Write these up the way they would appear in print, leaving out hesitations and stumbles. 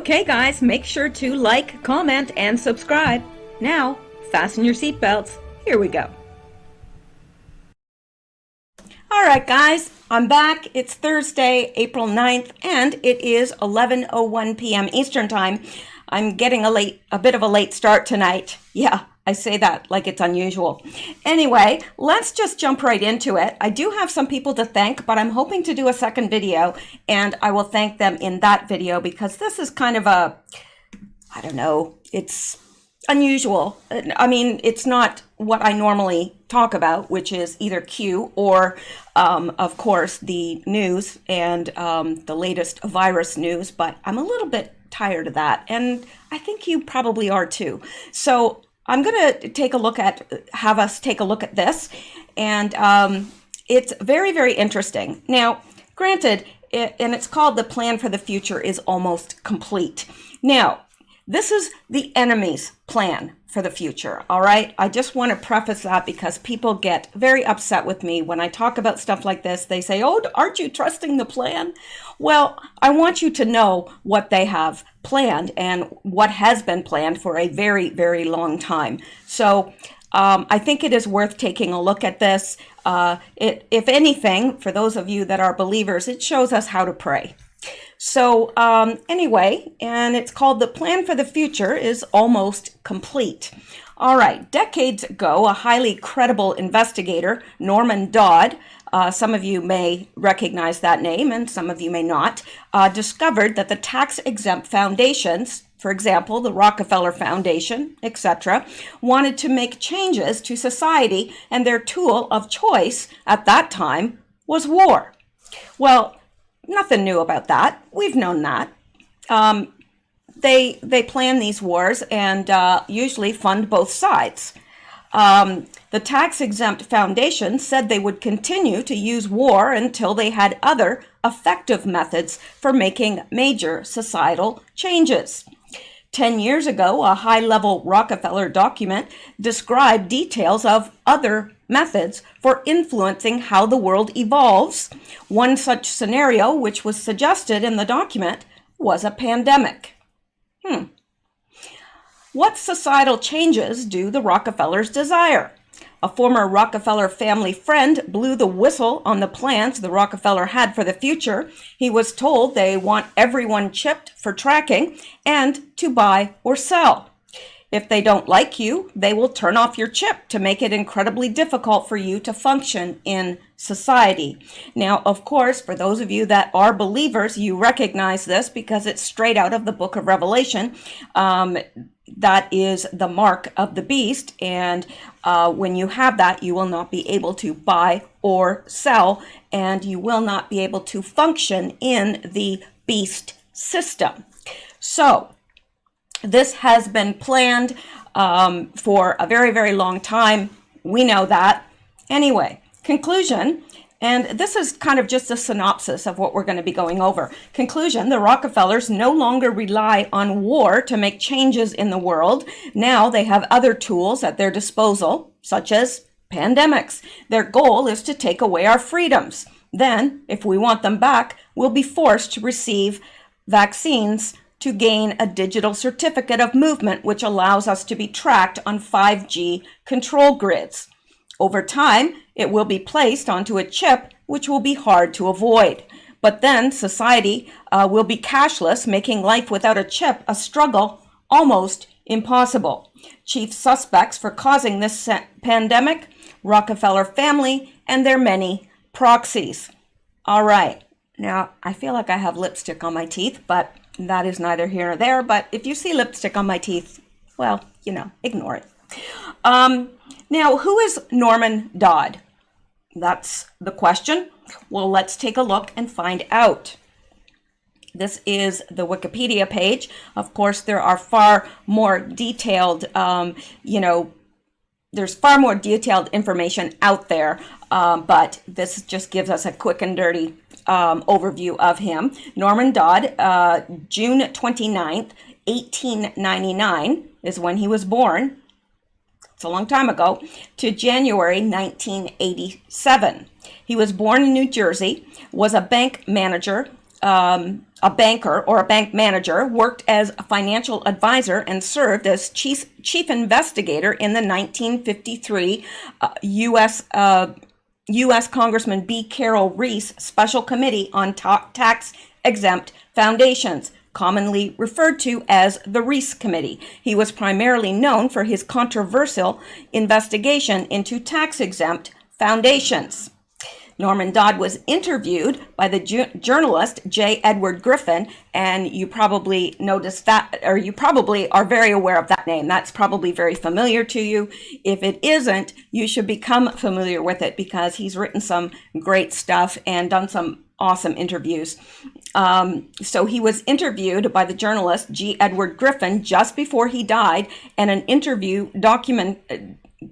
Okay guys, make sure to like, comment, and subscribe. Now, fasten your seatbelts. Here we go. Alright guys, I'm back. It's Thursday, April 9th, and it is 11:01 p.m. Eastern Time. I'm getting a bit of a late start tonight. Yeah, I say that like it's unusual. Anyway, let's just jump right into it. I do have some people to thank, but I'm hoping to do a second video, and I will thank them in that video because this is kind of a, I don't know, it's unusual. I mean, it's not what I normally talk about, which is either Q or, of course, the news and the latest virus news, but I'm a little bit tired of that, and I think you probably are too. So I'm going to have us take a look at this, and it's very, very interesting. Now, granted, and it's called The Plan for the Future is Almost Complete. Now, this is the enemy's plan for the future, all right? I just want to preface that because people get very upset with me when I talk about stuff like this. They say, oh, aren't you trusting the plan? Well, I want you to know what they have planned and what has been planned for a very, very long time. So I think it is worth taking a look at this. If anything, for those of you that are believers, it shows us how to pray. So anyway, and it's called The Plan for the Future is Almost Complete. All right, decades ago, a highly credible investigator, Norman Dodd, some of you may recognize that name and some of you may not, discovered that the tax-exempt foundations, for example, the Rockefeller Foundation, etc., wanted to make changes to society, and their tool of choice at that time was war. Well, nothing new about that. We've known that. They plan these wars and usually fund both sides. The tax-exempt foundation said they would continue to use war until they had other effective methods for making major societal changes. 10 years ago, a high-level Rockefeller document described details of other methods for influencing how the world evolves. One such scenario, which was suggested in the document, was a pandemic. What societal changes do the Rockefellers desire? A former Rockefeller family friend blew the whistle on the plans the Rockefeller had for the future. He was told they want everyone chipped for tracking and to buy or sell. If they don't like you, they will turn off your chip to make it incredibly difficult for you to function in society. Now, of course, for those of you that are believers, you recognize this because it's straight out of the book of Revelation. That is the mark of the beast, and when you have that, you will not be able to buy or sell, and you will not be able to function in the beast system. So, this has been planned for a very, very long time. We know that. Anyway, conclusion, and this is kind of just a synopsis of what we're going to be going over. Conclusion, the Rockefellers no longer rely on war to make changes in the world. Now they have other tools at their disposal, such as pandemics. Their goal is to take away our freedoms. Then, if we want them back, we'll be forced to receive vaccines to gain a digital certificate of movement, which allows us to be tracked on 5G control grids. Over time, it will be placed onto a chip, which will be hard to avoid. But then society will be cashless, making life without a chip a struggle almost impossible. Chief suspects for causing this pandemic, Rockefeller family and their many proxies. All right. Now, I feel like I have lipstick on my teeth, but that is neither here nor there. But if you see lipstick on my teeth, well, ignore it. Now, who is Norman Dodd? That's the question. Well, let's take a look and find out. This is the Wikipedia page. Of course, there are far more detailed, there's far more detailed information out there, but this just gives us a quick and dirty overview of him. Norman Dodd, June 29th, 1899 is when he was born. It's a long time ago, to January 1987. He was born in New Jersey, was a bank manager, a banker or a bank manager, worked as a financial advisor, and served as chief investigator in the 1953 U.S. Congressman B. Carroll Reese Special Committee on Tax-Exempt Foundations, commonly referred to as the Reese Committee. He was primarily known for his controversial investigation into tax-exempt foundations. Norman Dodd was interviewed by the journalist J. Edward Griffin, and you probably noticed that, or you probably are very aware of that name. That's probably very familiar to you. If it isn't, you should become familiar with it because he's written some great stuff and done some awesome interviews. So he was interviewed by the journalist G. Edward Griffin just before he died, and an interview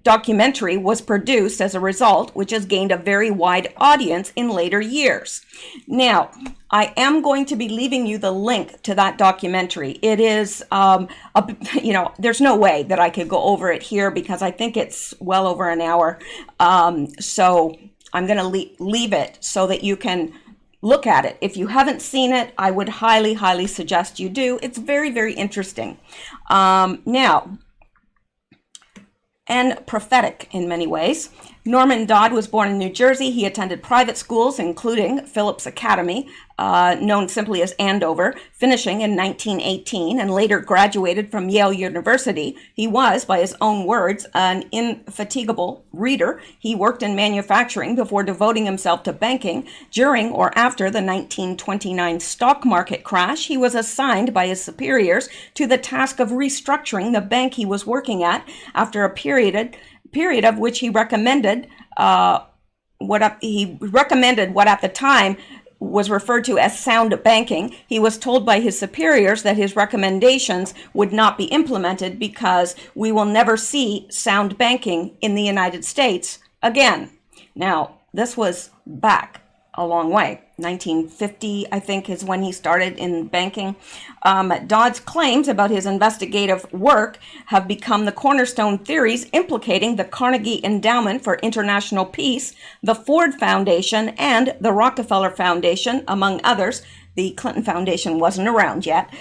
documentary was produced as a result, which has gained a very wide audience in later years. Now, I am going to be leaving you the link to that documentary. It is, there's no way that I could go over it here because I think it's well over an hour. So I'm going to leave it so that you can look at it. If you haven't seen it, I would highly, highly suggest you do. It's very, very interesting. Now, and prophetic in many ways. Norman Dodd was born in New Jersey. He attended private schools, including Phillips Academy, known simply as Andover, finishing in 1918, and later graduated from Yale University. He was, by his own words, an indefatigable reader. He worked in manufacturing before devoting himself to banking. During or after the 1929 stock market crash, he was assigned by his superiors to the task of restructuring the bank he was working at after a period of which he recommended what at the time was referred to as sound banking. He was told by his superiors that his recommendations would not be implemented because we will never see sound banking in the United States again. Now, this was back a long way. 1950, I think, is when he started in banking. Dodd's claims about his investigative work have become the cornerstone theories implicating the Carnegie Endowment for International Peace, the Ford Foundation, and the Rockefeller Foundation, among others. The Clinton Foundation wasn't around yet.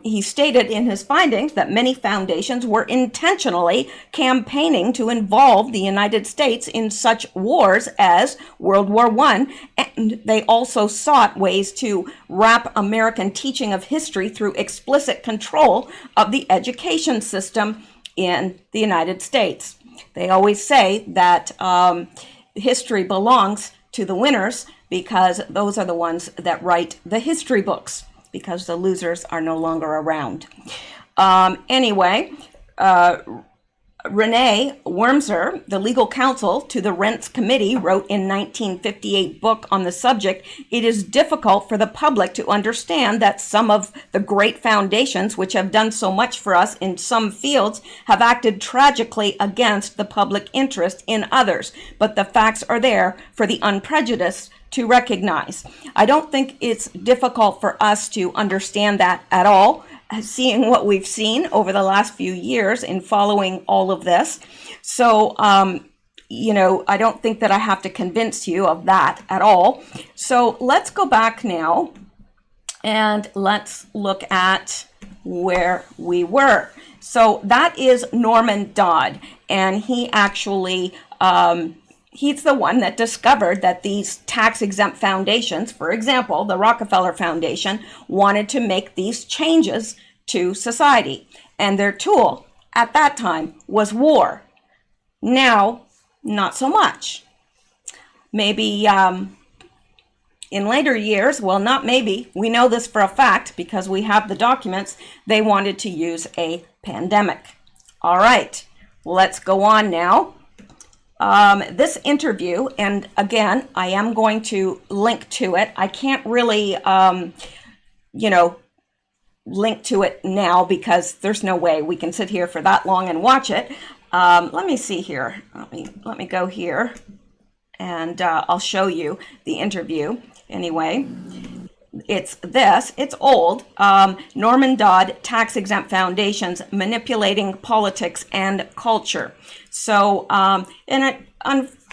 He stated in his findings that many foundations were intentionally campaigning to involve the United States in such wars as World War I, and they also sought ways to wrap American teaching of history through explicit control of the education system in the United States. They always say that history belongs to the winners, because those are the ones that write the history books, because the losers are no longer around. Anyway, Renee Wormser, the legal counsel to the Rents Committee, wrote in 1958 book on the subject, "It is difficult for the public to understand that some of the great foundations which have done so much for us in some fields have acted tragically against the public interest in others, but the facts are there for the unprejudiced to recognize." I don't think it's difficult for us to understand that at all, seeing what we've seen over the last few years in following all of this. So, I don't think that I have to convince you of that at all. So let's go back now and let's look at where we were. So that is Norman Dodd, and he actually, he's the one that discovered that these tax-exempt foundations, for example, the Rockefeller Foundation, wanted to make these changes to society. And their tool at that time was war. Now, not so much. Maybe in later years, well, not maybe, we know this for a fact because we have the documents, they wanted to use a pandemic. All right, let's go on now. This interview, and again, I am going to link to it. I can't really, link to it now because there's no way we can sit here for that long and watch it. Let me see here. Let me go here, and I'll show you the interview. Anyway, it's this. It's old. Norman Dodd, Tax-Exempt Foundations, Manipulating Politics and Culture. So,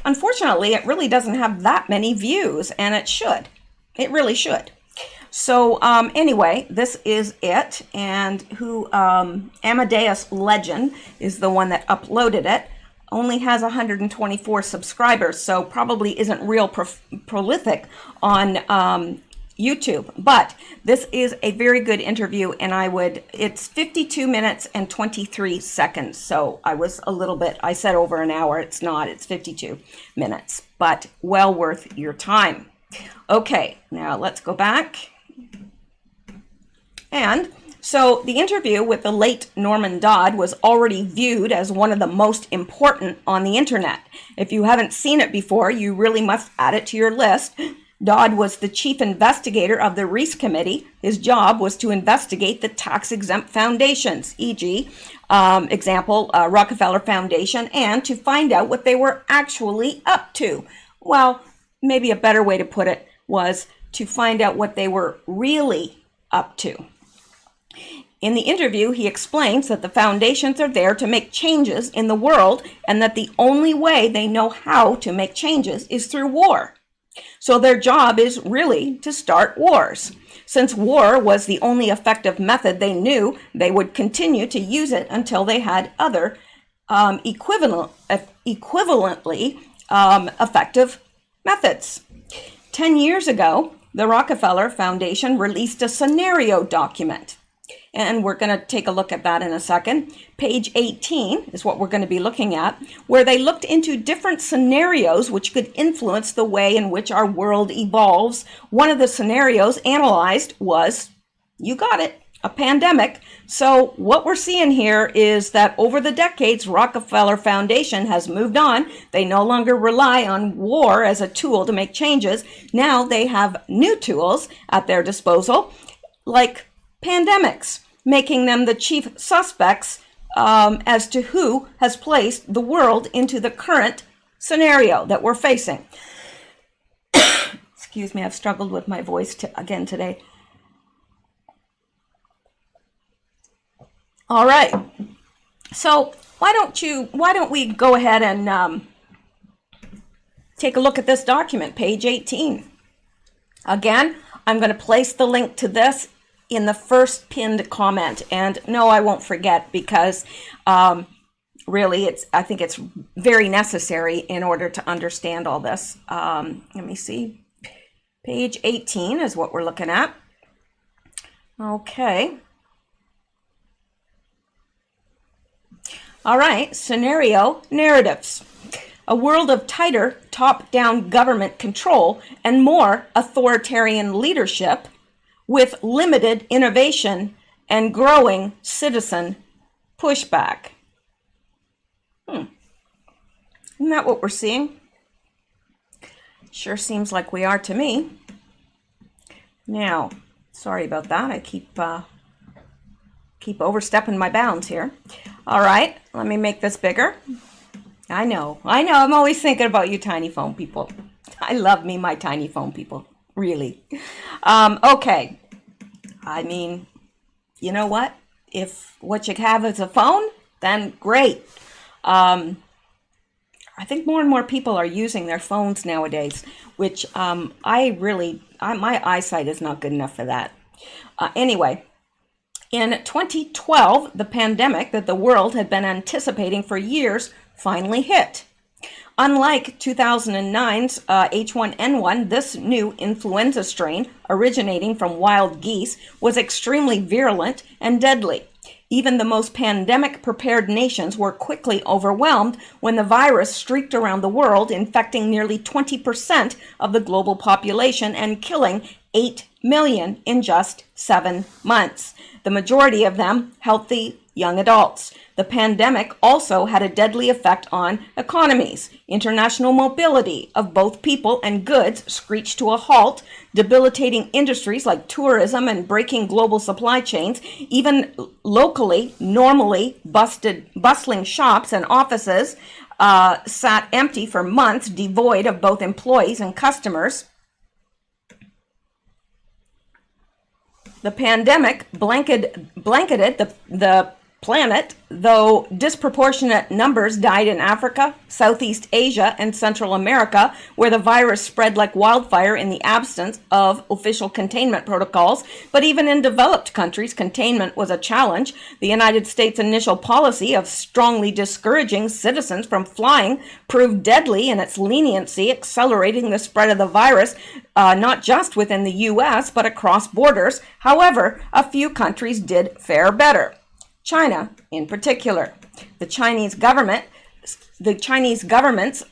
unfortunately, it really doesn't have that many views, and it should. It really should. So anyway, this is it. And who Amadeus Legend is the one that uploaded it. Only has 124 subscribers, so probably isn't real prolific on YouTube. But this is a very good interview, and it's 52 minutes and 23 seconds. So I said over an hour. It's not, it's 52 minutes, but well worth your time. Okay, now let's go back. And so the interview with the late Norman Dodd was already viewed as one of the most important on the internet. If you haven't seen it before, you really must add it to your list. Dodd was the chief investigator of the Reese Committee. His job was to investigate the tax-exempt foundations, e.g., Rockefeller Foundation, and to find out what they were actually up to. Well, maybe a better way to put it was to find out what they were really up to. In the interview, he explains that the foundations are there to make changes in the world and that the only way they know how to make changes is through war. So their job is really to start wars. Since war was the only effective method they knew, they would continue to use it until they had other equivalently effective methods. 10 years ago, the Rockefeller Foundation released a scenario document. And we're going to take a look at that in a second. Page 18 is what we're going to be looking at, where they looked into different scenarios which could influence the way in which our world evolves. One of the scenarios analyzed was, you got it, a pandemic. So what we're seeing here is that over the decades, Rockefeller Foundation has moved on. They no longer rely on war as a tool to make changes. Now they have new tools at their disposal, like pandemics, making them the chief suspects as to who has placed the world into the current scenario that we're facing. Excuse me, I've struggled with my voice again today. All right, so why don't we go ahead and take a look at this document, page 18. Again, I'm going to place the link to this in the first pinned comment, and no, I won't forget, because really I think it's very necessary in order to understand all this. Let me see, page 18 is what we're looking at. Okay. All right, scenario narratives. A world of tighter top-down government control and more authoritarian leadership with limited innovation and growing citizen pushback. Isn't that what we're seeing? Sure seems like we are to me. Now, sorry about that. I keep overstepping my bounds here. All right, let me make this bigger. I know. I'm always thinking about you tiny phone people. I love me my tiny phone people, really. Okay. I mean, you know what? If what you have is a phone, then great. I think more and more people are using their phones nowadays, which my eyesight is not good enough for that. Anyway. In 2012, the pandemic that the world had been anticipating for years finally hit. Unlike 2009's H1N1, this new influenza strain, originating from wild geese, was extremely virulent and deadly. Even the most pandemic-prepared nations were quickly overwhelmed when the virus streaked around the world, infecting nearly 20% of the global population and killing 8 million in just 7 months. The majority of them healthy young adults. The pandemic also had a deadly effect on economies. International mobility of both people and goods screeched to a halt, debilitating industries like tourism and breaking global supply chains. Even locally, normally bustling shops and offices sat empty for months, devoid of both employees and customers. The pandemic blanketed the planet, though disproportionate numbers died in Africa, Southeast Asia, and Central America, where the virus spread like wildfire in the absence of official containment protocols. But even in developed countries, containment was a challenge. The United States' initial policy of strongly discouraging citizens from flying proved deadly in its leniency, accelerating the spread of the virus, not just within the U.S., but across borders. However, a few countries did fare better. China, in particular. The Chinese government's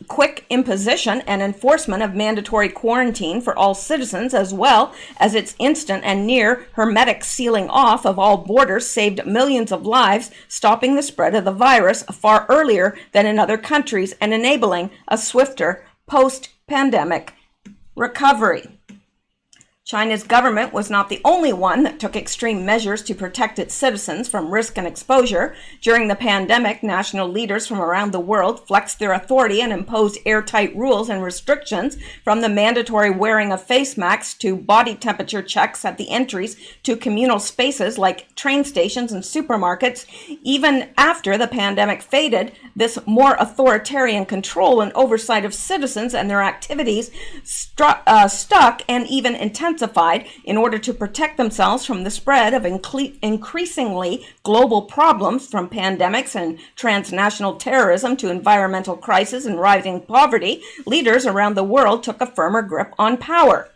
quick imposition and enforcement of mandatory quarantine for all citizens, as well as its instant and near hermetic sealing off of all borders, saved millions of lives, stopping the spread of the virus far earlier than in other countries and enabling a swifter post-pandemic recovery. China's government was not the only one that took extreme measures to protect its citizens from risk and exposure. During the pandemic, national leaders from around the world flexed their authority and imposed airtight rules and restrictions, from the mandatory wearing of face masks to body temperature checks at the entries to communal spaces like train stations and supermarkets. Even after the pandemic faded, this more authoritarian control and oversight of citizens and their activities stuck and even intensified in order to protect themselves from the spread of increasingly global problems, from pandemics and transnational terrorism to environmental crisis and rising poverty. Leaders around the world took a firmer grip on power.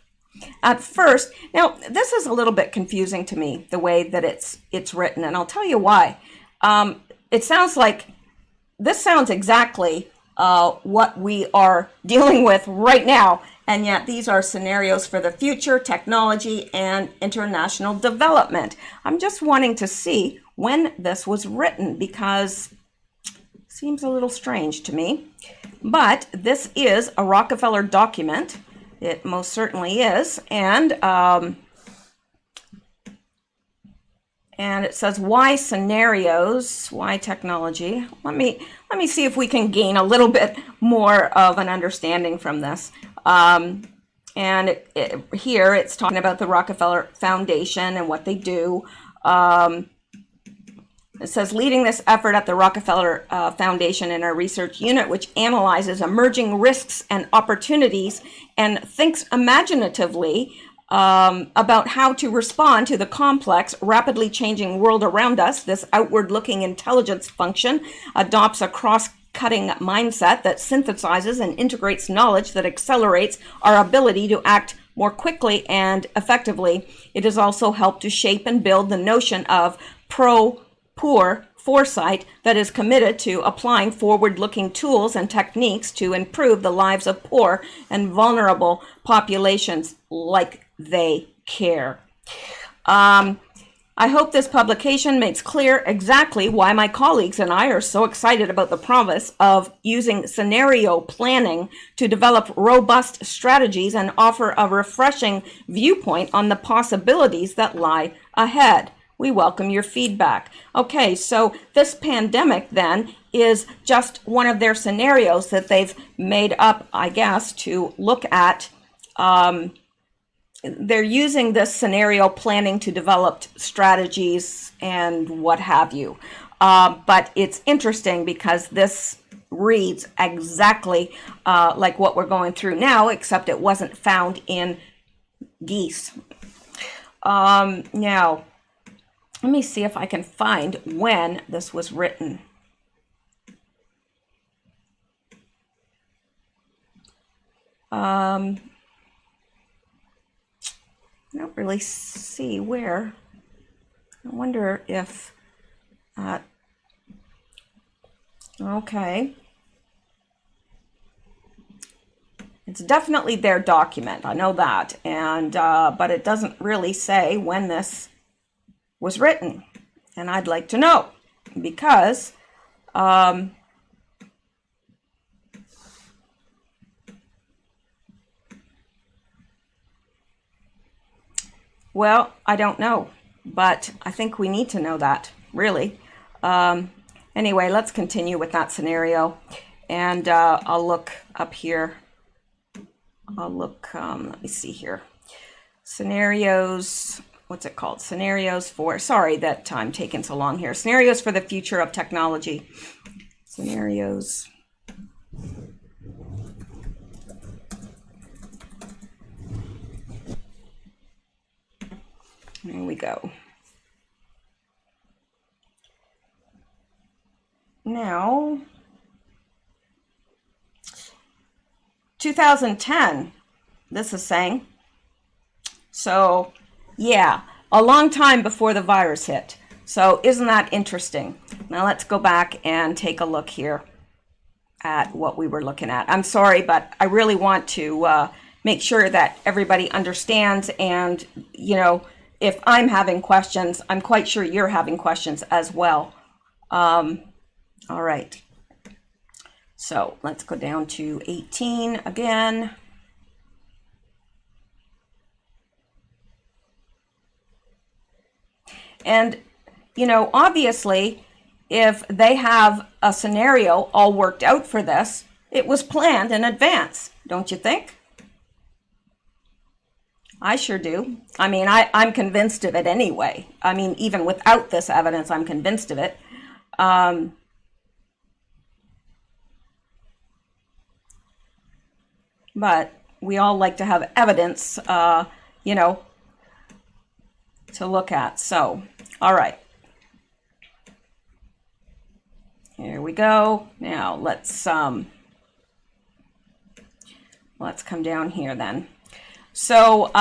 At first, now this is a little bit confusing to me, the way that it's written, and I'll tell you why. It sounds like this sounds exactly what we are dealing with right now. And yet these are scenarios for the future, technology, and international development. I'm just wanting to see when this was written, because it seems a little strange to me. But this is a Rockefeller document. It most certainly is. And it says, why scenarios, why technology? Let me see if we can gain a little bit more of an understanding from this. Here it's talking about the Rockefeller Foundation and what they do. It says, leading this effort at the Rockefeller Foundation in our research unit, which analyzes emerging risks and opportunities and thinks imaginatively about how to respond to the complex, rapidly changing world around us. This outward-looking intelligence function adopts a cross-cutting mindset that synthesizes and integrates knowledge that accelerates our ability to act more quickly and effectively. It has also helped to shape and build the notion of pro-poor foresight that is committed to applying forward-looking tools and techniques to improve the lives of poor and vulnerable populations like they care. I hope this publication makes clear exactly why my colleagues and I are so excited about the promise of using scenario planning to develop robust strategies and offer a refreshing viewpoint on the possibilities that lie ahead. We welcome your feedback. Okay, so this pandemic then is just one of their scenarios that they've made up, I guess, to look at. They're using this scenario planning to develop strategies and what have you. But it's interesting because this reads exactly like what we're going through now, except it wasn't found in geese. Now, let me see if I can find when this was written. I don't really see where. I wonder if, okay. It's definitely their document, I know that, and but it doesn't really say when this was written, and I'd like to know, because well, I don't know, but I think we need to know that, really. Anyway, let's continue with that scenario, and I'll look up here. I'll look, let me see here. Scenarios, what's it called? Scenarios for, sorry that I'm taking so long here. Scenarios for the future of technology. Scenarios. There we go. Now, 2010, this is saying. So, yeah, a long time before the virus hit. So, isn't that interesting? Now, let's go back and take a look here at what we were looking at. I'm sorry, but I really want to make sure that everybody understands. And, you know, if I'm having questions, I'm quite sure you're having questions as well. All right. So let's go down to 18 again. And, you know, obviously, if they have a scenario all worked out for this, it was planned in advance, don't you think? I sure do. I mean, I'm convinced of it anyway. I mean, even without this evidence, I'm convinced of it. But we all like to have evidence, you know, to look at. So, all right. Here we go. Now let's come down here then. So,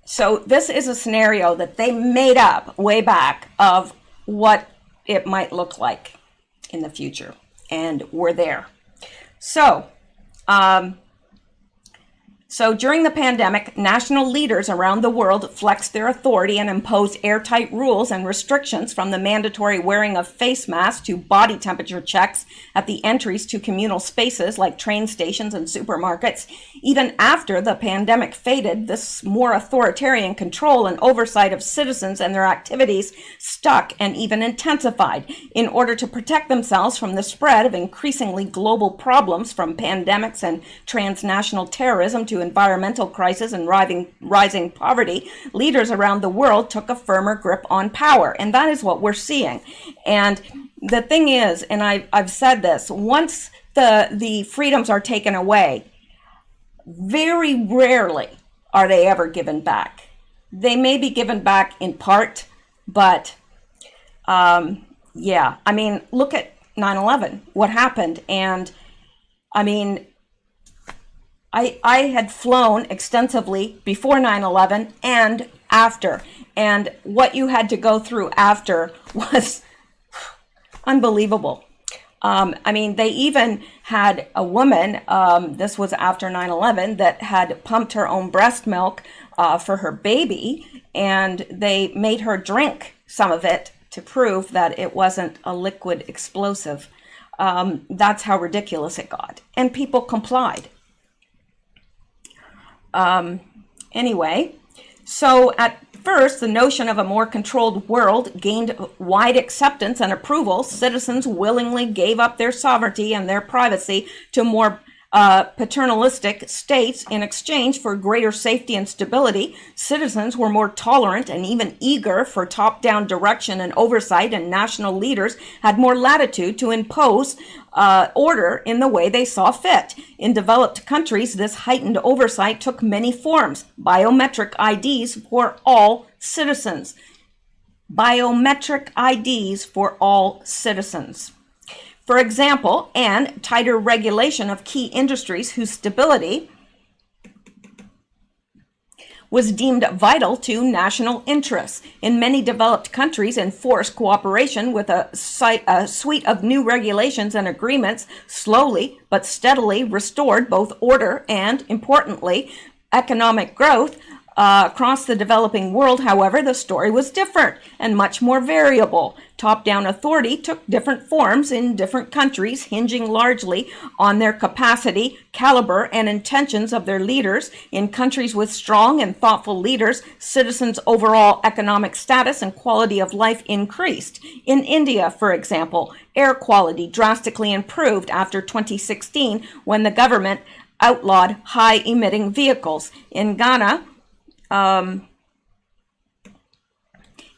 so this is a scenario that they made up way back of what it might look like in the future. And we're there. So, so during the pandemic, national leaders around the world flexed their authority and imposed airtight rules and restrictions, from the mandatory wearing of face masks to body temperature checks at the entries to communal spaces like train stations and supermarkets. Even after the pandemic faded, this more authoritarian control and oversight of citizens and their activities stuck and even intensified. In order to protect themselves from the spread of increasingly global problems, from pandemics and transnational terrorism to environmental crisis and rising poverty, leaders around the world took a firmer grip on power. And that is what we're seeing. And the thing is, and I've said this, once the freedoms are taken away, very rarely are they ever given back. They may be given back in part, but yeah, I mean, look at 9/11, what happened. And I mean, I had flown extensively before 9/11 and after. And what you had to go through after was unbelievable. I mean, they even had a woman, this was after 9/11, that had pumped her own breast milk for her baby, and they made her drink some of it to prove that it wasn't a liquid explosive. That's how ridiculous it got. And people complied. Anyway, so at first, the notion of a more controlled world gained wide acceptance and approval. Citizens willingly gave up their sovereignty and their privacy to more paternalistic states in exchange for greater safety and stability. Citizens were more tolerant and even eager for top-down direction and oversight, and national leaders had more latitude to impose order in the way they saw fit. In developed countries, this heightened oversight took many forms. Biometric IDs for all citizens. Biometric IDs for all citizens. For example, and tighter regulation of key industries whose stability was deemed vital to national interests. In many developed countries, enforced cooperation with a suite of new regulations and agreements slowly but steadily restored both order and, importantly, economic growth. Across the developing world, however, the story was different and much more variable. Top-down authority took different forms in different countries, hinging largely on their capacity, caliber, and intentions of their leaders. In countries with strong and thoughtful leaders, citizens' overall economic status and quality of life increased. In India, for example, air quality drastically improved after 2016, when the government outlawed high-emitting vehicles. In Ghana,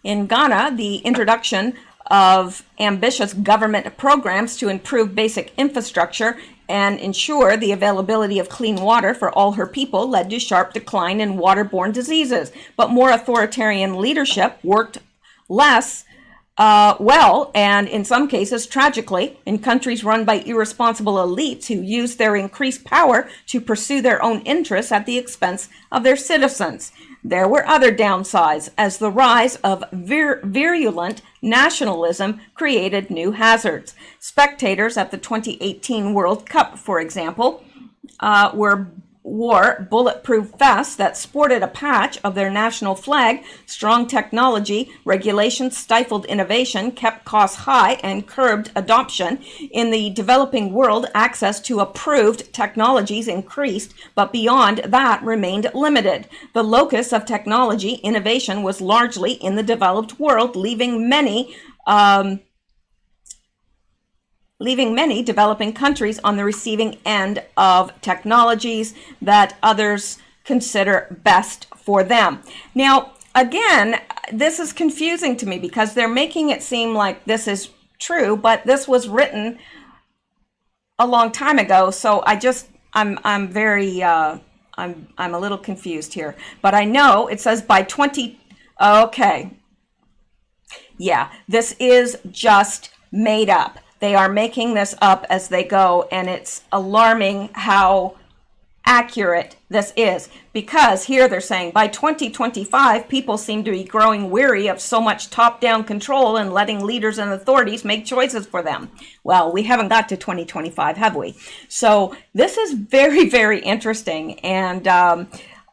the introduction of ambitious government programs to improve basic infrastructure and ensure the availability of clean water for all her people led to sharp decline in waterborne diseases. But more authoritarian leadership worked less well, and in some cases, tragically, in countries run by irresponsible elites who use their increased power to pursue their own interests at the expense of their citizens. There were other downsides, as the rise of virulent nationalism created new hazards. Spectators at the 2018 World Cup, for example, wore bulletproof vests that sported a patch of their national flag. Strong technology regulations stifled innovation, kept costs high, and curbed adoption. In the developing world, access to approved technologies increased, but beyond that remained limited. The locus of technology innovation was largely in the developed world, leaving many developing countries on the receiving end of technologies that others consider best for them. Now, again, this is confusing to me because they're making it seem like this is true, but this was written a long time ago, so I'm a little confused here. But I know it says by 20. Okay, yeah, this is just made up. They are making this up as they go, and it's alarming how accurate this is, because here they're saying by 2025, people seem to be growing weary of so much top-down control and letting leaders and authorities make choices for them. Well, we haven't got to 2025, have we? So this is very, very interesting, and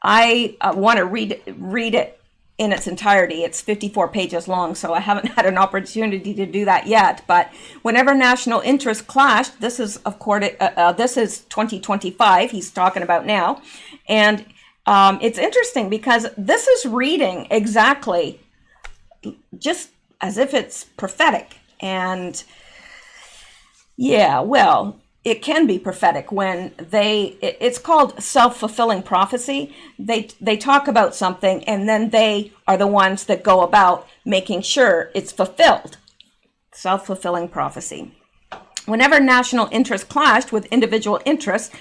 I want to read it in its entirety. It's 54 pages long, so I haven't had an opportunity to do that yet. But whenever national interests clashed, this is, of course, this is 2025 he's talking about now. And it's interesting because this is reading exactly just as if it's prophetic. And yeah, well, it can be prophetic when it's called self-fulfilling prophecy. They talk about something and then they are the ones that go about making sure it's fulfilled. Self-fulfilling prophecy. Whenever national interests clashed with individual interests,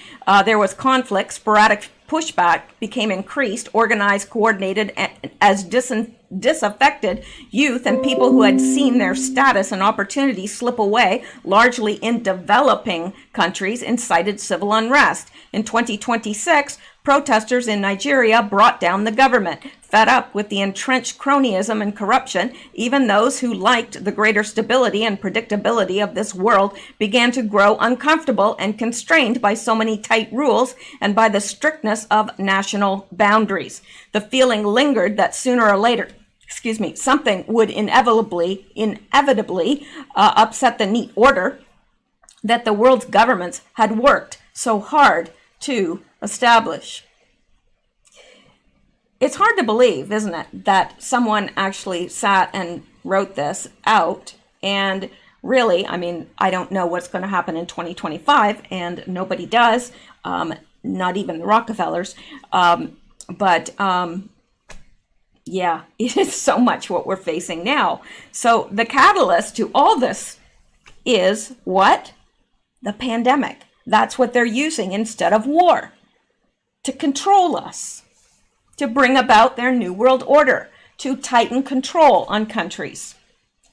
there was conflict, sporadic pushback became increased, organized, coordinated, as disaffected youth and people who had seen their status and opportunities slip away, largely in developing countries, incited civil unrest. In 2026, protesters in Nigeria brought down the government. Fed up with the entrenched cronyism and corruption, even those who liked the greater stability and predictability of this world began to grow uncomfortable and constrained by so many tight rules and by the strictness of national boundaries. The feeling lingered that sooner or later, something would inevitably upset the neat order that the world's governments had worked so hard to establish. It's hard to believe, isn't it, that someone actually sat and wrote this out. And really, I mean, I don't know what's going to happen in 2025, and nobody does, not even the Rockefellers. Yeah, it is so much what we're facing now. So the catalyst to all this is what? The pandemic. That's what they're using instead of war to control us, to bring about their new world order, to tighten control on countries.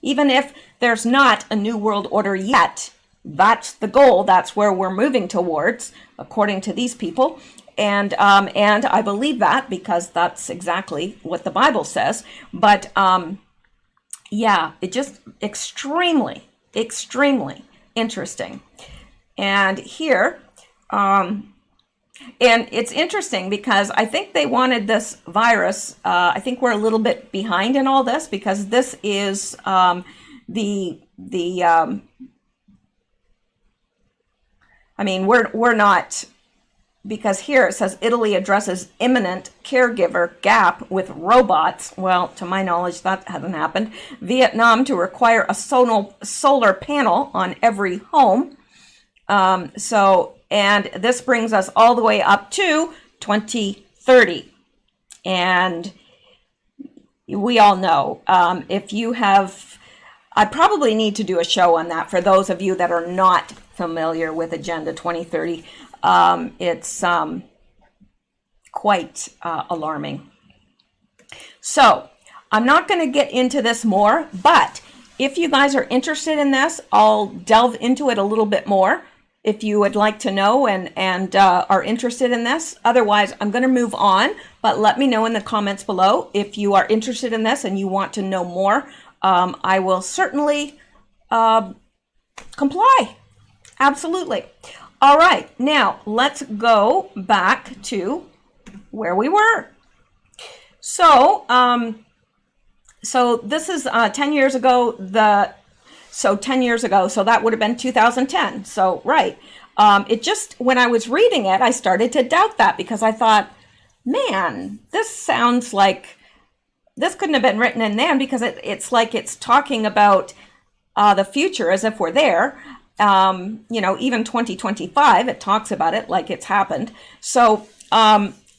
Even if there's not a new world order yet, that's the goal. That's where we're moving towards, according to these people. And I believe that because that's exactly what the Bible says. But yeah, it just extremely, extremely interesting. And here, and it's interesting because I think they wanted this virus. I think we're a little bit behind in all this because this is I mean, we're not, because here it says Italy addresses imminent caregiver gap with robots. Well, to my knowledge, that hasn't happened. Vietnam to require a solar panel on every home. And this brings us all the way up to 2030. And we all know, if you have, I probably need to do a show on that for those of you that are not familiar with Agenda 2030. It's quite alarming. So I'm not going to get into this more, but if you guys are interested in this, I'll delve into it a little bit more if you would like to know and are interested in this. Otherwise, I'm going to move on, but let me know in the comments below if you are interested in this and you want to know more. I will certainly comply. Absolutely. All right, now let's go back to where we were. So, so this is 10 years ago. 10 years ago, so that would have been 2010. So, right. It just, when I was reading it, I started to doubt that because I thought, man, this sounds like this couldn't have been written in then, because it's like it's talking about the future as if we're there. Even 2025, it talks about it like it's happened. So,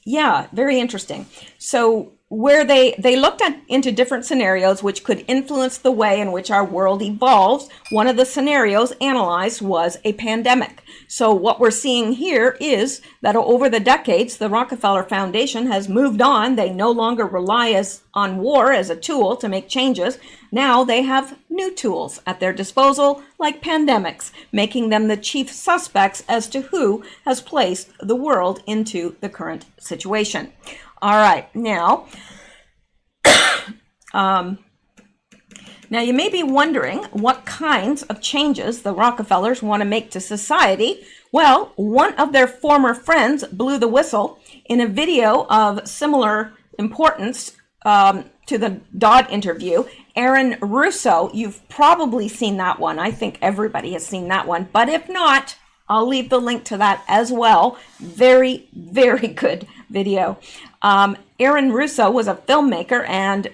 yeah, very interesting. So where they looked into different scenarios which could influence the way in which our world evolves. One of the scenarios analyzed was a pandemic. So what we're seeing here is that over the decades, the Rockefeller Foundation has moved on. They no longer rely on war as a tool to make changes. Now they have new tools at their disposal, like pandemics, making them the chief suspects as to who has placed the world into the current situation. All right, now you may be wondering what kinds of changes the Rockefellers want to make to society. Well, one of their former friends blew the whistle in a video of similar importance to the Dodd interview. Aaron Russo, you've probably seen that one. I think everybody has seen that one, but if not, I'll leave the link to that as well. Very, very good video. Aaron Russo was a filmmaker and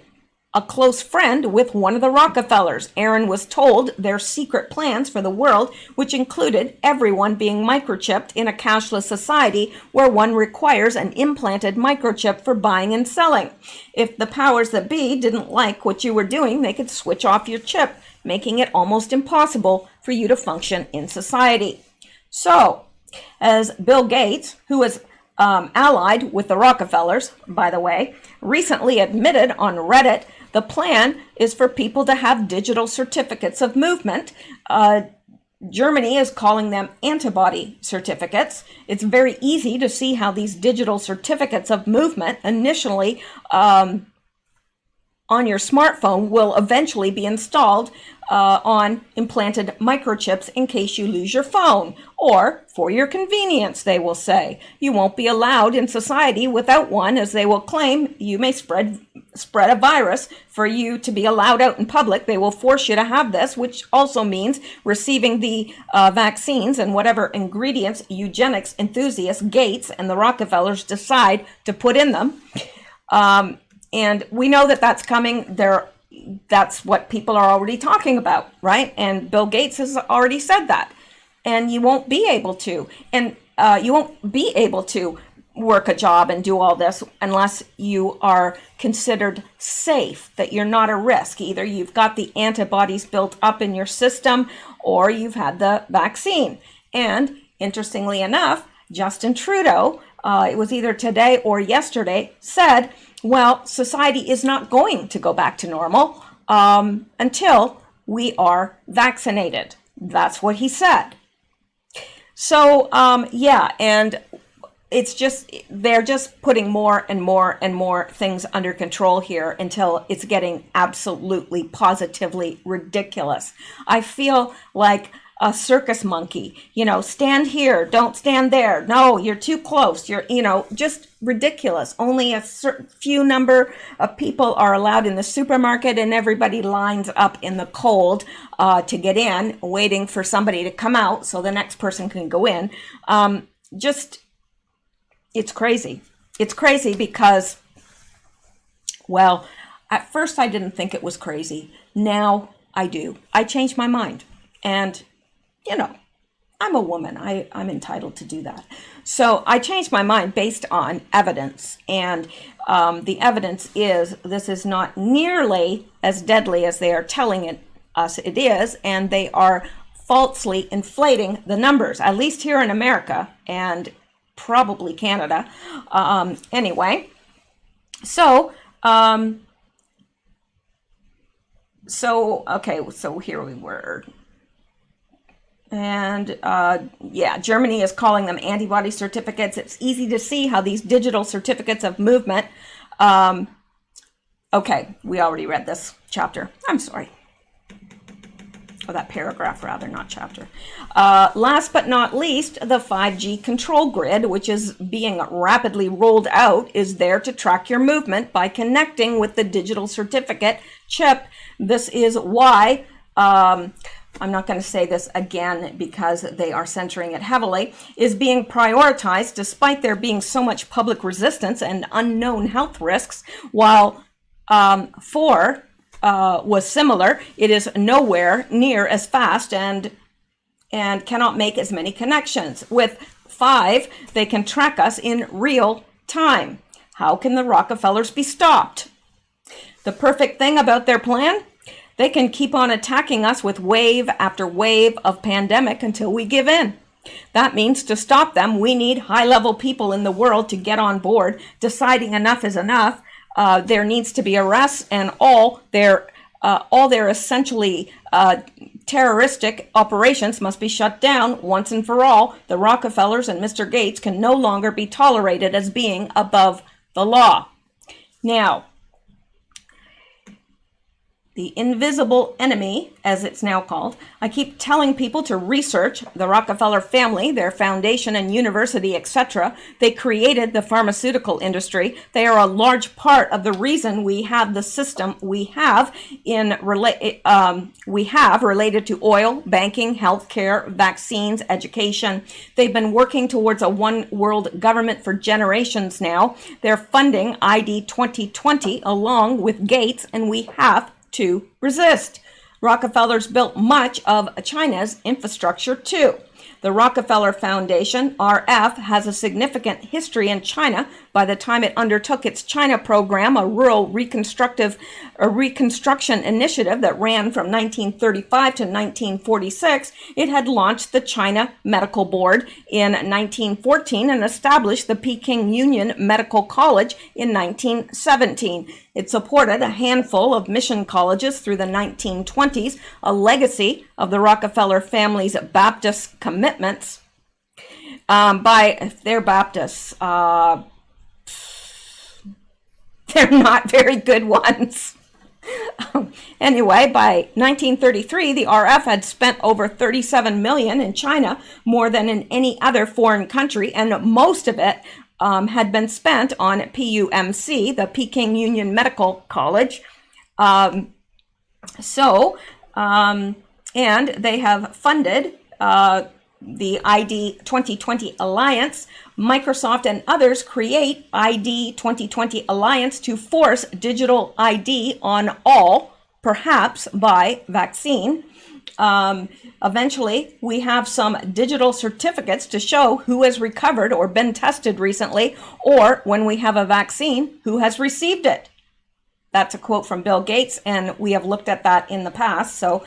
a close friend with one of the Rockefellers. Aaron was told their secret plans for the world, which included everyone being microchipped in a cashless society where one requires an implanted microchip for buying and selling. If the powers that be didn't like what you were doing, they could switch off your chip, making it almost impossible for you to function in society. So, as Bill Gates, who was allied with the Rockefellers, by the way, recently admitted on Reddit, the plan is for people to have digital certificates of movement. Germany is calling them antibody certificates. It's very easy to see how these digital certificates of movement initially on your smartphone will eventually be installed on implanted microchips in case you lose your phone, or for your convenience, they will say. You won't be allowed in society without one, as they will claim you may spread a virus. For you to be allowed out in public, they will force you to have this, which also means receiving the vaccines and whatever ingredients eugenics enthusiast Gates and the Rockefellers decide to put in them. And we know that that's coming. That's what people are already talking about, right? And Bill Gates has already said that. And you won't be able to. And you won't be able to work a job and do all this unless you are considered safe, that you're not a risk. Either you've got the antibodies built up in your system or you've had the vaccine. And interestingly enough, Justin Trudeau, it was either today or yesterday, said, well, society is not going to go back to normal until we are vaccinated. That's what he said. So, yeah, and it's just, they're just putting more and more and more things under control here until it's getting absolutely, positively ridiculous. I feel like a circus monkey, stand here, don't stand there. No, you're too close. You're, just ridiculous. Only a certain few number of people are allowed in the supermarket and everybody lines up in the cold to get in, waiting for somebody to come out so the next person can go in. It's crazy. It's crazy because, well, at first I didn't think it was crazy. Now I do. I changed my mind. And I'm a woman. I'm entitled to do that. So I changed my mind based on evidence. And the evidence is this is not nearly as deadly as they are telling us it is. And they are falsely inflating the numbers, at least here in America and probably Canada. Anyway, so here we were. And Germany is calling them antibody certificates. It's easy to see how these digital certificates of movement. We already read this chapter. I'm sorry. Or that paragraph rather, not chapter. Last but not least, the 5G control grid, which is being rapidly rolled out, is there to track your movement by connecting with the digital certificate chip. This is why, I'm not going to say this again because they are censoring it heavily, is being prioritized despite there being so much public resistance and unknown health risks, while 4 was similar. It is nowhere near as fast and cannot make as many connections. With 5, they can track us in real time. How can the Rockefellers be stopped? The perfect thing about their plan? They can keep on attacking us with wave after wave of pandemic until we give in. That means to stop them, we need high-level people in the world to get on board, deciding enough is enough. There needs to be arrests, and all their essentially terroristic operations must be shut down once and for all. The Rockefellers and Mr. Gates can no longer be tolerated as being above the law. Now, the invisible enemy, as it's now called. I keep telling people to research the Rockefeller family, their foundation and university, etc. They created the pharmaceutical industry. They are a large part of the reason we have the system we have related to oil, banking, healthcare, vaccines, education. They've been working towards a one world government for generations now. They're funding ID 2020 along with Gates, and we have to resist. Rockefellers built much of China's infrastructure too. The Rockefeller Foundation, RF, has a significant history in China. By the time it undertook its China program, a rural reconstruction initiative that ran from 1935 to 1946, it had launched the China Medical Board in 1914 and established the Peking Union Medical College in 1917. It supported a handful of mission colleges through the 1920s, a legacy of the Rockefeller family's Baptist commitments. If they're Baptists, they're not very good ones. Anyway, by 1933, the RF had spent over $37 million in China, more than in any other foreign country, and most of it had been spent on PUMC, the Peking Union Medical College. And they have funded the ID 2020 Alliance. Microsoft and others create ID 2020 Alliance to force digital ID on all, perhaps by vaccine. Eventually, we have some digital certificates to show who has recovered or been tested recently, or when we have a vaccine, who has received it. That's a quote from Bill Gates, and we have looked at that in the past. So,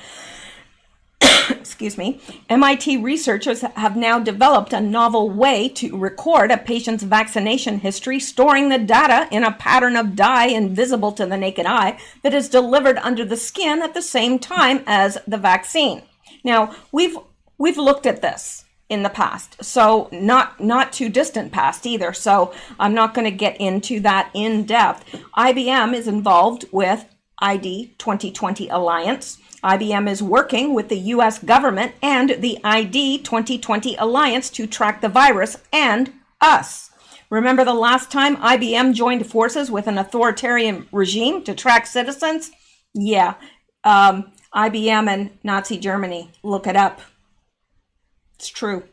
excuse me, MIT researchers have now developed a novel way to record a patient's vaccination history, storing the data in a pattern of dye invisible to the naked eye that is delivered under the skin at the same time as the vaccine. Now, we've looked at this in the past, so not too distant past either, so I'm not going to get into that in depth. IBM is involved with ID 2020 Alliance. IBM is working with the U.S. government and the ID 2020 Alliance to track the virus and us. Remember the last time IBM joined forces with an authoritarian regime to track citizens? Yeah, IBM and Nazi Germany. Look it up. It's true.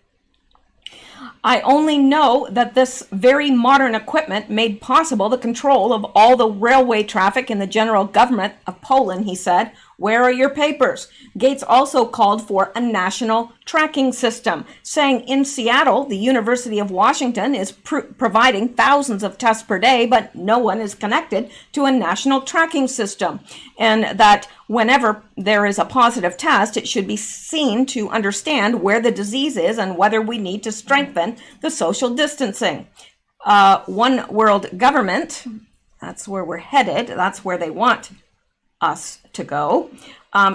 I only know that this very modern equipment made possible the control of all the railway traffic in the general government of Poland, he said. Where are your papers? Gates also called for a national tracking system, saying in Seattle, the University of Washington is providing thousands of tests per day, but no one is connected to a national tracking system. And that whenever there is a positive test, it should be seen to understand where the disease is and whether we need to strengthen the social distancing. One world government, that's where we're headed. That's where they want us to go.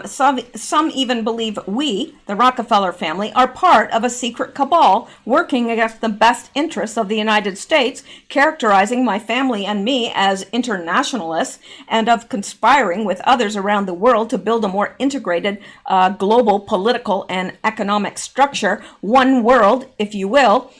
Some even believe we, the Rockefeller family, are part of a secret cabal working against the best interests of the United States, characterizing my family and me as internationalists, and of conspiring with others around the world to build a more integrated global political and economic structure, one world, if you will.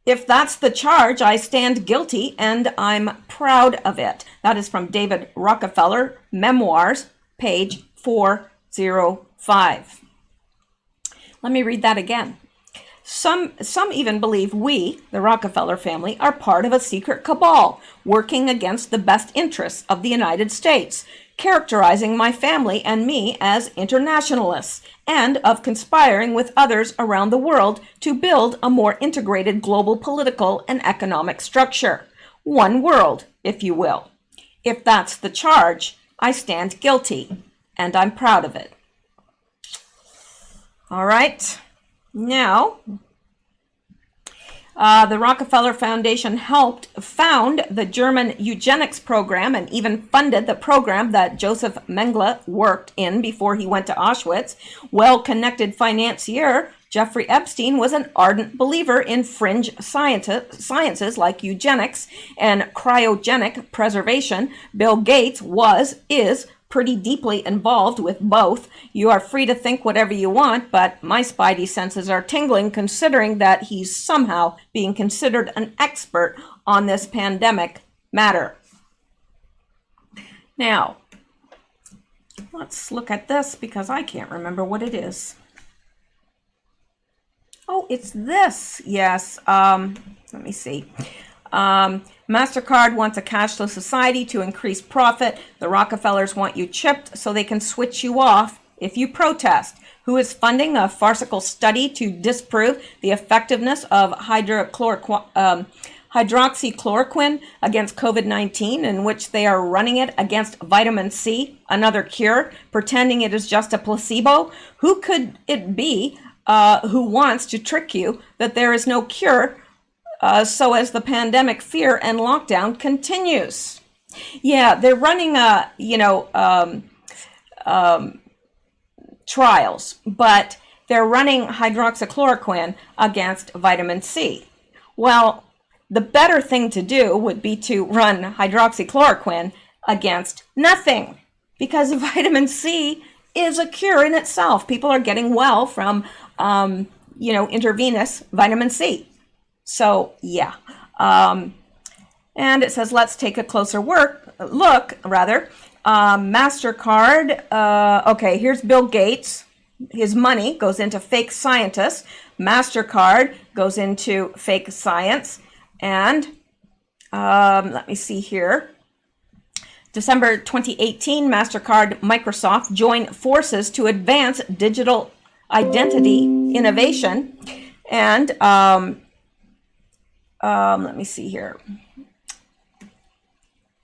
If that's the charge, I stand guilty, and I'm proud of it. That is from David Rockefeller, Memoirs, page 405. Let me read that again. Some even believe we, the Rockefeller family, are part of a secret cabal working against the best interests of the United States, characterizing my family and me as internationalists, and of conspiring with others around the world to build a more integrated global political and economic structure. One world, if you will. If that's the charge, I stand guilty, and I'm proud of it. All right. Now, the Rockefeller Foundation helped found the German eugenics program and even funded the program that Joseph Mengele worked in before he went to Auschwitz. Well-connected financier Jeffrey Epstein was an ardent believer in fringe sciences like eugenics and cryogenic preservation. Bill Gates is pretty deeply involved with both. You are free to think whatever you want, but my spidey senses are tingling considering that he's somehow being considered an expert on this pandemic matter. Now, let's look at this because I can't remember what it is. Oh, it's this. Yes. Let me see. MasterCard wants a cashless society to increase profit. The Rockefellers want you chipped so they can switch you off if you protest. Who is funding a farcical study to disprove the effectiveness of hydroxychloroquine against COVID-19, in which they are running it against vitamin C, another cure, pretending it is just a placebo? Who could it be who wants to trick you that there is no cure so as the pandemic fear and lockdown continues? Yeah, they're running trials, but they're running hydroxychloroquine against vitamin C. Well, the better thing to do would be to run hydroxychloroquine against nothing, because vitamin C is a cure in itself. People are getting well from, intravenous vitamin C. So, yeah. And it says, let's take a closer look. MasterCard. Okay, here's Bill Gates. His money goes into fake scientists. MasterCard goes into fake science. And let me see here. December 2018, MasterCard, Microsoft joined forces to advance digital identity innovation. And let me see here.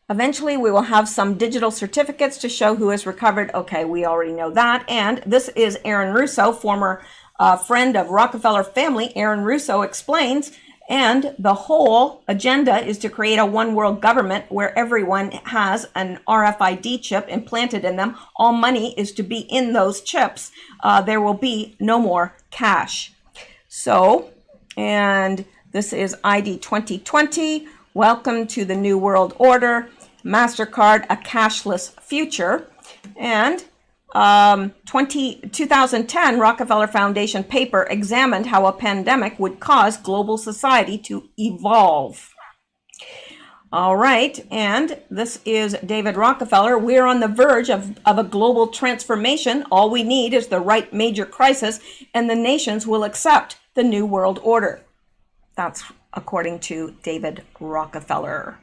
Eventually, we will have some digital certificates to show who has recovered. Okay, we already know that. And this is Aaron Russo, former friend of Rockefeller family. Aaron Russo explains, and the whole agenda is to create a one world government where everyone has an RFID chip implanted in them. All money is to be in those chips. There will be no more cash. So, and this is ID 2020. Welcome to the New World Order. MasterCard, a cashless future. And 2010 Rockefeller Foundation paper examined how a pandemic would cause global society to evolve. All right, and this is David Rockefeller. We're on the verge of a global transformation. All we need is the right major crisis, and the nations will accept the New World Order. That's according to David Rockefeller.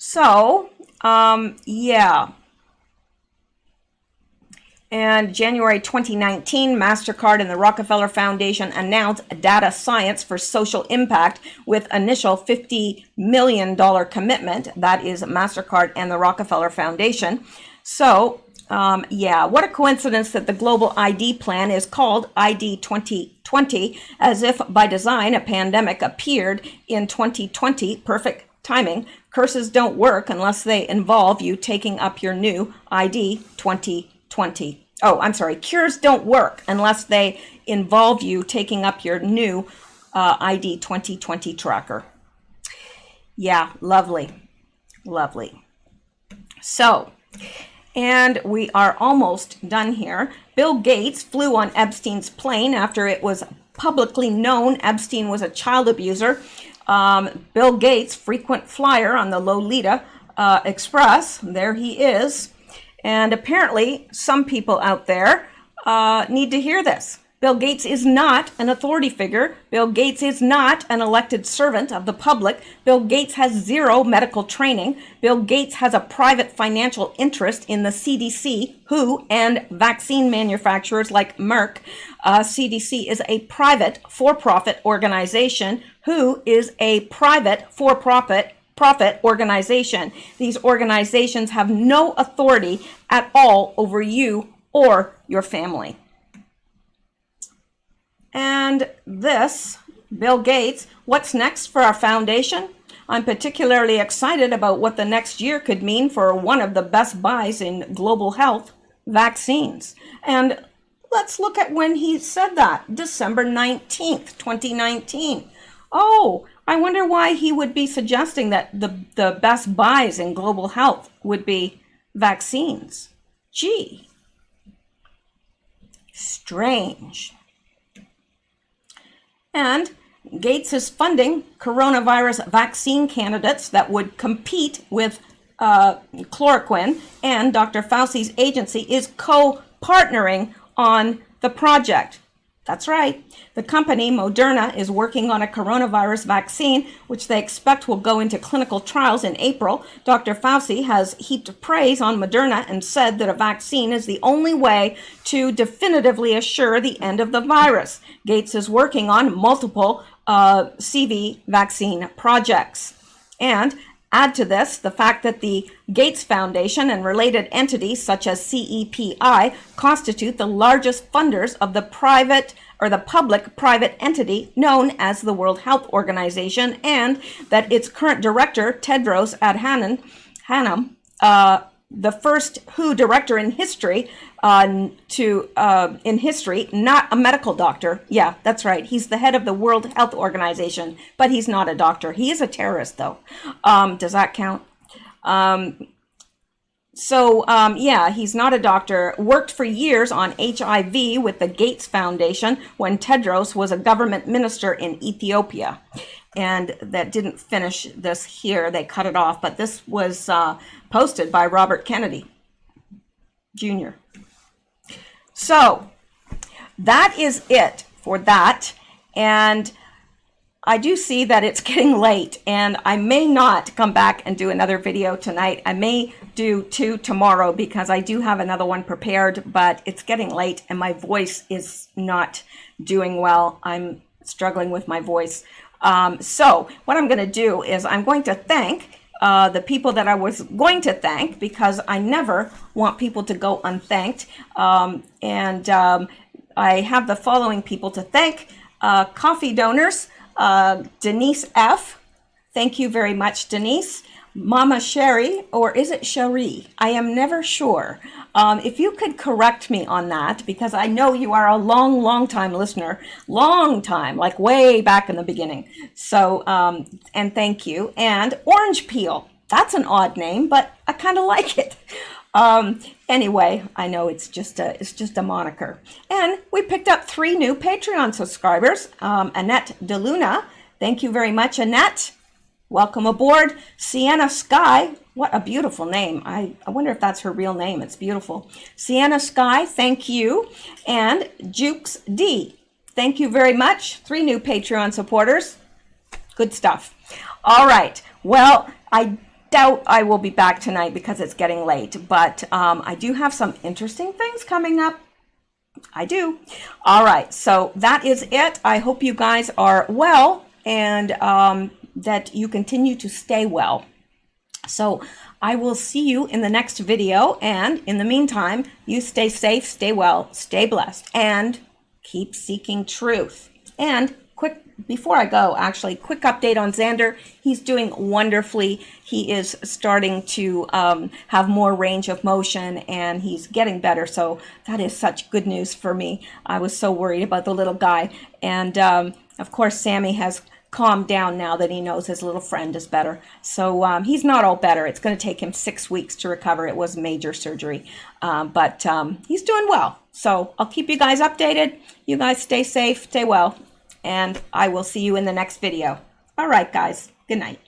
So, yeah. And January 2019, MasterCard and the Rockefeller Foundation announced data science for social impact with initial $50 million commitment. That is MasterCard and the Rockefeller Foundation. So, yeah, what a coincidence that the global ID plan is called ID 2020, as if by design a pandemic appeared in 2020. Perfect timing. Curses don't work unless they involve you taking up your new ID 2020. Oh, I'm sorry. Cures don't work unless they involve you taking up your new ID 2020 tracker. Yeah, lovely. Lovely. So, and we are almost done here. Bill Gates flew on Epstein's plane after it was publicly known Epstein was a child abuser. Bill Gates, frequent flyer on the Lolita Express. There he is. And apparently some people out there need to hear this. Bill Gates is not an authority figure. Bill Gates is not an elected servant of the public. Bill Gates has zero medical training. Bill Gates has a private financial interest in the CDC, WHO, and vaccine manufacturers like Merck. CDC is a private for-profit organization. WHO is a private for-profit organization. These organizations have no authority at all over you or your family. And this, Bill Gates, what's next for our foundation? I'm particularly excited about what the next year could mean for one of the best buys in global health, vaccines. And let's look at when he said that, December 19th, 2019. Oh, I wonder why he would be suggesting that the best buys in global health would be vaccines. Gee, strange. And Gates is funding coronavirus vaccine candidates that would compete with chloroquine, and Dr. Fauci's agency is co-partnering on the project. That's right. The company, Moderna, is working on a coronavirus vaccine, which they expect will go into clinical trials in April. Dr. Fauci has heaped praise on Moderna and said that a vaccine is the only way to definitively assure the end of the virus. Gates is working on multiple CV vaccine projects. And add to this the fact that the Gates Foundation and related entities such as CEPI constitute the largest funders of the private or the public-private entity known as the World Health Organization, and that its current director, Tedros Adhanom, the first WHO director in history, not a medical doctor. Yeah, that's right. He's the head of the World Health Organization, but he's not a doctor. He is a terrorist, though. Does that count? Yeah, he's not a doctor. Worked for years on HIV with the Gates Foundation when Tedros was a government minister in Ethiopia. And that didn't finish this here. They cut it off. But this was posted by Robert Kennedy Jr. So that is it for that. And I do see that it's getting late, and I may not come back and do another video tonight. I may do 2 tomorrow because I do have another one prepared, but it's getting late and my voice is not doing well. I'm struggling with my voice. So what I'm going to do is I'm going to thank the people that I was going to thank, because I never want people to go unthanked. I have the following people to thank. Coffee donors. Denise F. Thank you very much, Denise. Mama Sherry, or is it Cherie? I am never sure. If you could correct me on that, because I know you are a long time listener. Long time, like way back in the beginning. So, and thank you. And Orange Peel. That's an odd name, but I kind of like it. Anyway, I know it's just a moniker. And we picked up 3 new Patreon subscribers. Annette DeLuna, thank you very much, Annette. Welcome aboard. Sienna Sky, what a beautiful name. I wonder if that's her real name. It's beautiful. Sienna Sky, thank you. And Jukes D, thank you very much. 3 new Patreon supporters. Good stuff. All right. Well, I doubt I will be back tonight because it's getting late, but I do have some interesting things coming up. I do. All right, so that is it. I hope you guys are well and that you continue to stay well. So I will see you in the next video, and in the meantime, you stay safe, stay well, stay blessed, and keep seeking truth. And before I go, actually, quick update on Xander. He's doing wonderfully. He is starting to have more range of motion, and he's getting better. So that is such good news for me. I was so worried about the little guy. And of course, Sammy has calmed down now that he knows his little friend is better. So he's not all better. It's going to take him 6 weeks to recover. It was major surgery, but he's doing well. So I'll keep you guys updated. You guys stay safe, stay well, and I will see you in the next video. All right, guys. Good night.